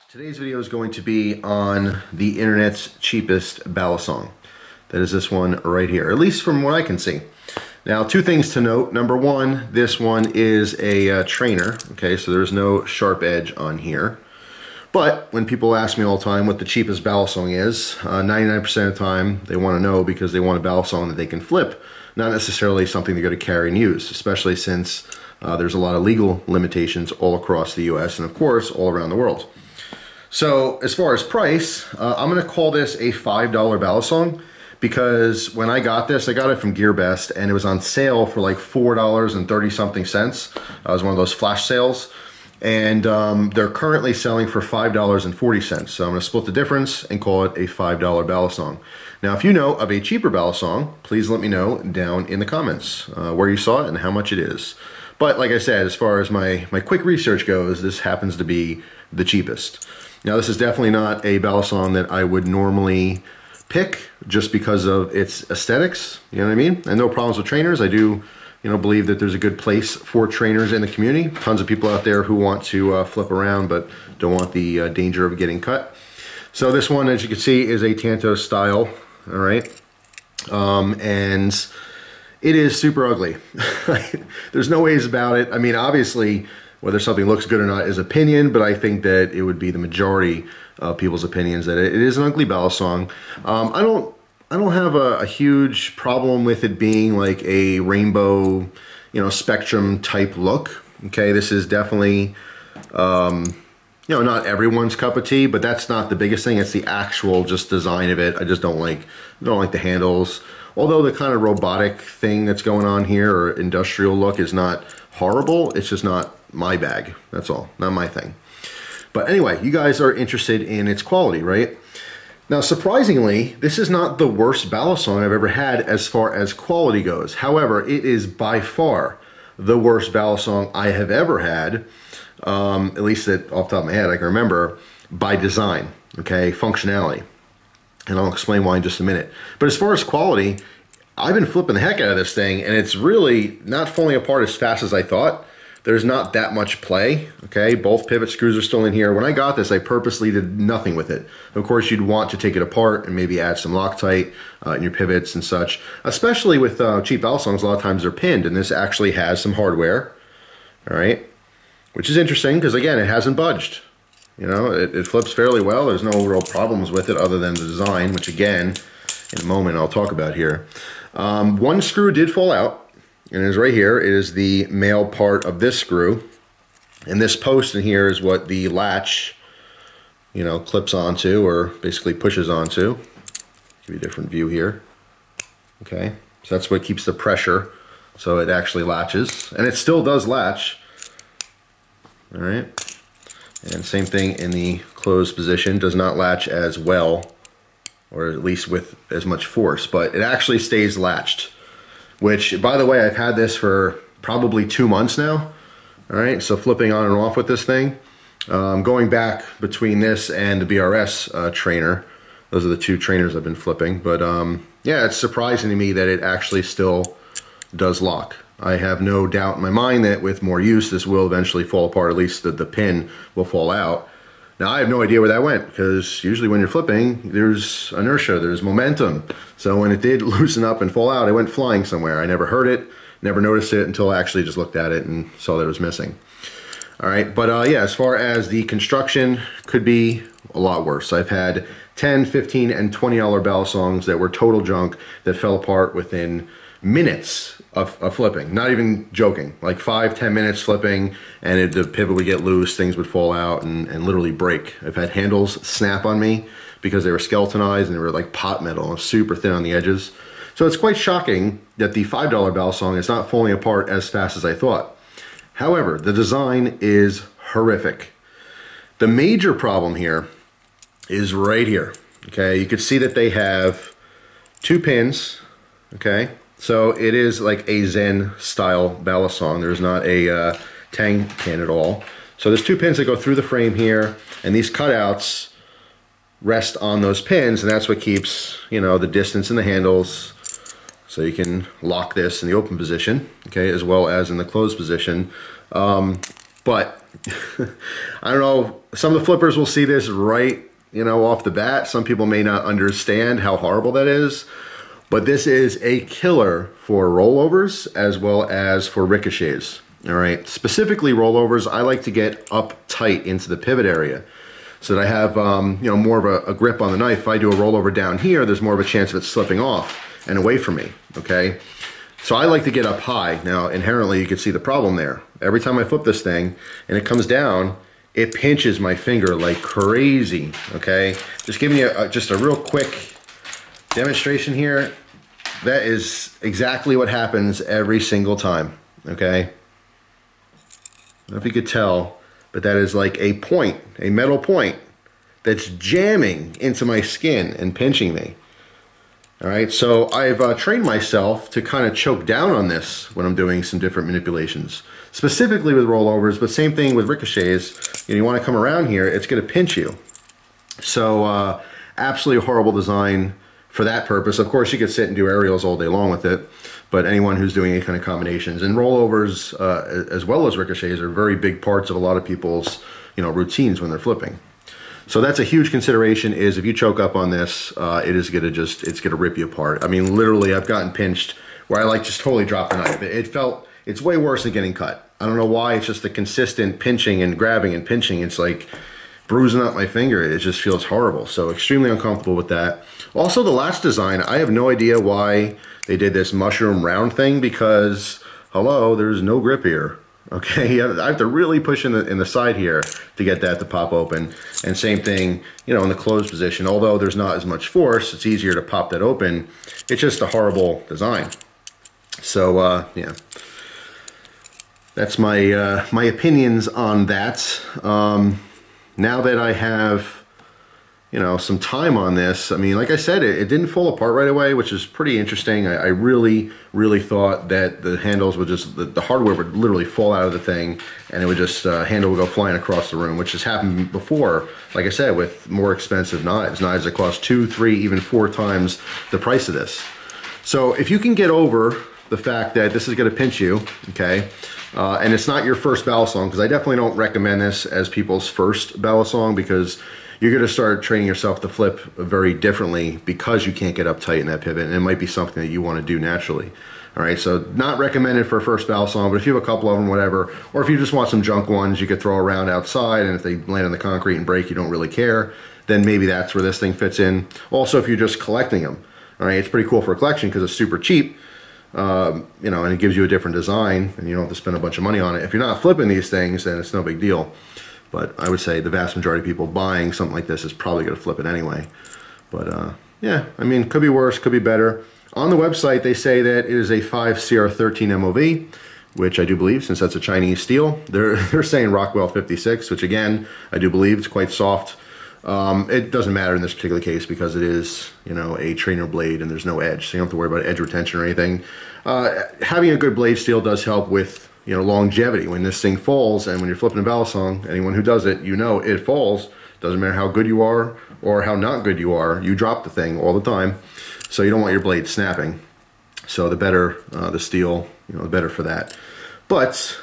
Today's video is going to be on the internet's cheapest Balisong. That is this one right here, at least from what I can see. Now, two things to note. Number one, this one is a trainer, okay, so there's no sharp edge on here. But when people ask me all the time what the cheapest Balisong is, 99% of the time they want to know because they want a Balisong that they can flip, not necessarily something they're going to carry and use, especially since there's a lot of legal limitations all across the US and of course all around the world. So as far as price, I'm going to call this a $5 Balisong because when I got this, I got it from GearBest and it was on sale for like $4.30 something cents. It was one of those flash sales, and they're currently selling for $5.40. So I'm going to split the difference and call it a $5 Balisong. Now, if you know of a cheaper Balisong, please let me know down in the comments where you saw it and how much it is. But like I said, as far as my quick research goes, this happens to be the cheapest. Now, this is definitely not a Balisong that I would normally pick just because of its aesthetics, you know what I mean? And no problems with trainers. I do, believe that there's a good place for trainers in the community. Tons of people out there who want to flip around but don't want the danger of getting cut. So this one, as you can see, is a Tanto style, all right? And it is super ugly. There's no ways about it. I mean, obviously, whether something looks good or not is opinion, but I think that it would be the majority of people's opinions that it is an ugly Balisong. I don't have a huge problem with it being like a rainbow, spectrum type look. Okay, this is definitely, not everyone's cup of tea, but that's not the biggest thing. It's the actual just design of it. I just don't like the handles. Although the kind of robotic thing that's going on here or industrial look is not horrible, it's just not my bag. That's all, not my thing. But anyway, you guys are interested in its quality, right? Now, surprisingly, this is not the worst Balisong I've ever had as far as quality goes. However, it is by far the worst Balisong I have ever had, at least that off the top of my head I can remember, by design, okay, functionality. And I'll explain why in just a minute. But as far as quality, I've been flipping the heck out of this thing, and it's really not falling apart as fast as I thought. There's not that much play, okay? Both pivot screws are still in here. When I got this, I purposely did nothing with it. Of course, you'd want to take it apart and maybe add some Loctite in your pivots and such. Especially with cheap Balisongs, a lot of times they're pinned, and this actually has some hardware, all right? Which is interesting because, again, it hasn't budged. It flips fairly well. There's no real problems with it other than the design, which, again, in a moment I'll talk about here. One screw did fall out. And it is right here. It is the male part of this screw. And this post in here is what the latch, clips onto or basically pushes onto. Give you a different view here. Okay, so that's what keeps the pressure. So it actually latches. And it still does latch. All right. And same thing in the closed position. Does not latch as well, or at least with as much force. But it actually stays latched. Which, by the way, I've had this for probably 2 months now. All right, so flipping on and off with this thing. Going back between this and the BRS trainer. Those are the two trainers I've been flipping. But yeah, it's surprising to me that it actually still does lock. I have no doubt in my mind that with more use, this will eventually fall apart. At least the pin will fall out. Now, I have no idea where that went, because usually when you're flipping, there's inertia, there's momentum. So when it did loosen up and fall out, it went flying somewhere. I never heard it, never noticed it until I actually just looked at it and saw that it was missing. All right, but yeah, as far as the construction, could be a lot worse. I've had $10, $15, and $20 Balisongs that were total junk that fell apart within minutes of flipping. Not even joking, like 5-10 minutes flipping, and the pivot would get loose, things would fall out and literally break. I've had handles snap on me because they were skeletonized and they were like pot metal and super thin on the edges. So it's quite shocking that the $5 Balisong is not falling apart as fast as I thought. However, the design is horrific. The major problem here is right here, okay? You can see that they have 2 pins, okay? So it is like a Zen style Balisong. There's not a Tang pin at all. So there's 2 pins that go through the frame here, and these cutouts rest on those pins, and that's what keeps, the distance in the handles. So you can lock this in the open position, okay, as well as in the closed position. But I don't know, some of the flippers will see this right, you know, off the bat. Some people may not understand how horrible that is, but this is a killer for rollovers as well as for ricochets. All right, specifically rollovers, I like to get up tight into the pivot area so that I have, you know, more of a grip on the knife. If I do a rollover down here, there's more of a chance of it slipping off and away from me, okay? So I like to get up high. Now, inherently, you can see the problem there. Every time I flip this thing and it comes down, it pinches my finger like crazy, okay? Just giving you just a real quick demonstration here. That is exactly what happens every single time, okay? I don't know if you could tell, but that is like a point, a metal point that's jamming into my skin and pinching me. All right, so I've trained myself to kind of choke down on this when I'm doing some different manipulations, specifically with rollovers, but same thing with ricochets. You want to come around here, it's going to pinch you. So absolutely horrible design for that purpose. Of course, you could sit and do aerials all day long with it, but anyone who's doing any kind of combinations, and rollovers as well as ricochets are very big parts of a lot of people's, you know, routines when they're flipping. So that's a huge consideration, is if you choke up on this, it is gonna just, it's gonna rip you apart. I mean, literally, I've gotten pinched where I like just totally dropped the knife. It's way worse than getting cut. I don't know why, it's just the consistent pinching and grabbing and pinching. It's like bruising up my finger. It just feels horrible. So extremely uncomfortable with that. Also, the latch design, I have no idea why they did this mushroom round thing, because, hello, there's no grip here. Okay, I have to really push in the side here to get that to pop open. And same thing, you know, in the closed position. Although there's not as much force, it's easier to pop that open. It's just a horrible design. So yeah, that's my my opinions on that. Now that I have, you know, some time on this, I mean, like I said, it didn't fall apart right away, which is pretty interesting. I really thought that the handles would just, the hardware would literally fall out of the thing, and it would just, handle would go flying across the room, which has happened before, like I said, with more expensive knives that cost 2, 3, even 4 times the price of this. So if you can get over the fact that this is going to pinch you, okay, and it's not your first Balisong, because I definitely don't recommend this as people's first Balisong, because you're going to start training yourself to flip very differently because you can't get up tight in that pivot, and it might be something that you want to do naturally. All right, so not recommended for a first Balisong, but if you have a couple of them, whatever, or if you just want some junk ones you could throw around outside, and if they land on the concrete and break, you don't really care, then maybe that's where this thing fits in. Also, if you're just collecting them, all right, it's pretty cool for a collection because it's super cheap, you know, and it gives you a different design, and you don't have to spend a bunch of money on it. If you're not flipping these things, then it's no big deal. But I would say the vast majority of people buying something like this is probably going to flip it anyway. But yeah, I mean, could be worse, could be better. On the website, they say that it is a 5 CR13 MOV, which I do believe, since that's a Chinese steel. They're saying Rockwell 56, which again, I do believe it's quite soft. It doesn't matter in this particular case because it is, you know, a trainer blade and there's no edge, so you don't have to worry about edge retention or anything. Having a good blade steel does help with, you know, longevity. When this thing falls, and when you're flipping a Balisong, anyone who does it, you know it falls. Doesn't matter how good you are or how not good you are, you drop the thing all the time. So you don't want your blade snapping. So the better the steel, you know, the better for that. But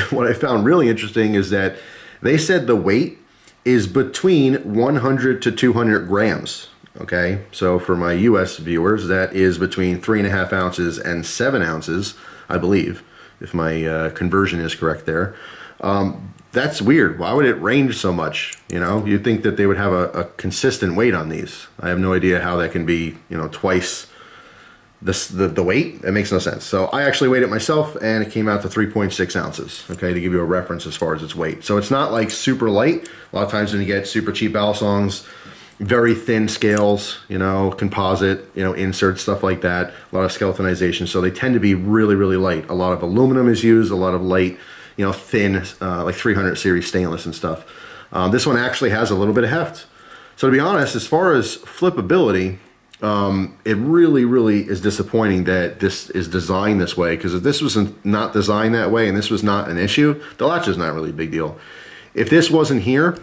what I found really interesting is that they said the weight is between 100 to 200 grams. Okay, so for my US viewers, that is between 3.5 ounces and 7 ounces, I believe, if my conversion is correct there. That's weird. Why would it range so much? You know, you'd think that they would have a consistent weight on these. I have no idea how that can be, you know, twice the weight. It makes no sense. So I actually weighed it myself, and it came out to 3.6 ounces, okay, to give you a reference as far as its weight. So it's not like super light. A lot of times when you get super cheap Balisongs, very thin scales, you know, composite, you know, inserts, stuff like that, a lot of skeletonization, so they tend to be really light. A lot of aluminum is used, a lot of light, you know, thin, like 300 series stainless and stuff. This one actually has a little bit of heft. So to be honest, as far as flippability, it really is disappointing that this is designed this way, because if this was not designed that way and this was not an issue, the latch is not really a big deal. If this wasn't here,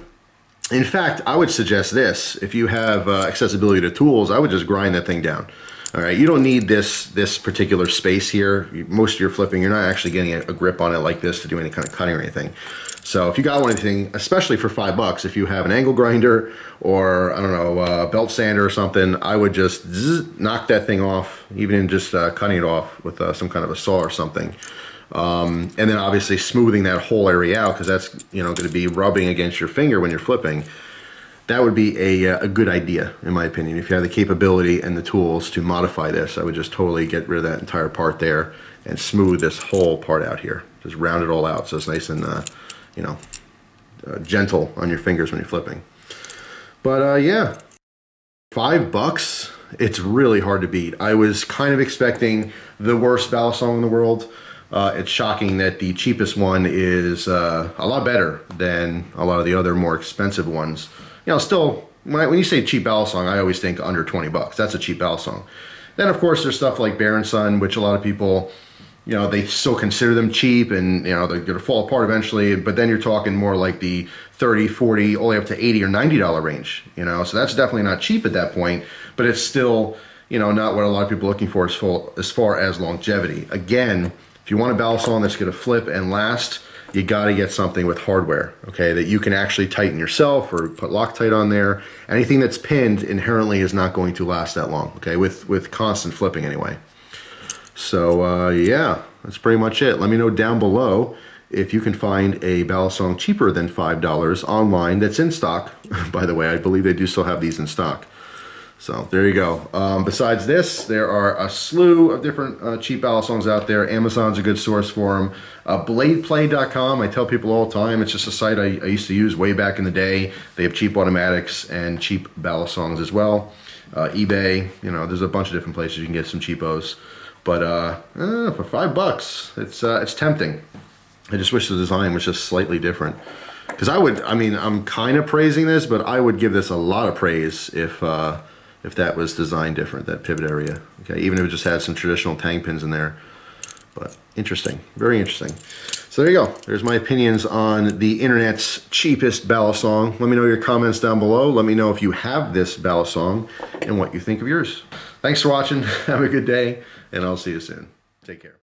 in fact, I would suggest this. If you have accessibility to tools, I would just grind that thing down. All right, you don't need this particular space here. Most of your flipping, you're not actually getting a grip on it like this to do any kind of cutting or anything. So if you got anything, especially for $5, if you have an angle grinder or, I don't know, a belt sander or something, I would just knock that thing off, even in just cutting it off with some kind of a saw or something. And then obviously smoothing that whole area out, because that's, you know, going to be rubbing against your finger when you're flipping. That would be a good idea, in my opinion. If you have the capability and the tools to modify this, I would just totally get rid of that entire part there and smooth this whole part out here. Just round it all out so it's nice and, you know, gentle on your fingers when you're flipping. But yeah, $5, it's really hard to beat. I was kind of expecting the worst Balisong in the world. It's shocking that the cheapest one is a lot better than a lot of the other more expensive ones. You know, still, when you say cheap Balisong, I always think under 20 bucks. That's a cheap Balisong. Then, of course, there's stuff like Bear & Son, which a lot of people, you know, they still consider them cheap, and, you know, they're going to fall apart eventually. But then you're talking more like the 30, 40, all the way up to $80 or $90 range, you know. So that's definitely not cheap at that point, but it's still, you know, not what a lot of people are looking for as far as longevity. Again, if you want a Balisong that's going to flip and last, you got to get something with hardware, okay, that you can actually tighten yourself or put Loctite on there. Anything that's pinned inherently is not going to last that long, okay, with constant flipping anyway. So yeah, that's pretty much it. Let me know down below if you can find a Balisong cheaper than $5 online that's in stock. By the way, I believe they do still have these in stock. So there you go. Besides this, there are a slew of different cheap Balisongs out there. Amazon's a good source for them. BladePlay.com, I tell people all the time, it's just a site I used to use way back in the day. They have cheap automatics and cheap Balisongs as well. eBay, you know, there's a bunch of different places you can get some cheapos. But for $5, it's tempting. I just wish the design was just slightly different. Because I mean, I'm kind of praising this, but I would give this a lot of praise if that was designed different, that pivot area. Okay, even if it just had some traditional tang pins in there. But interesting, very interesting. So there you go. There's my opinions on the internet's cheapest Balisong. Let me know your comments down below. Let me know if you have this Balisong and what you think of yours. Thanks for watching. Have a good day, and I'll see you soon. Take care.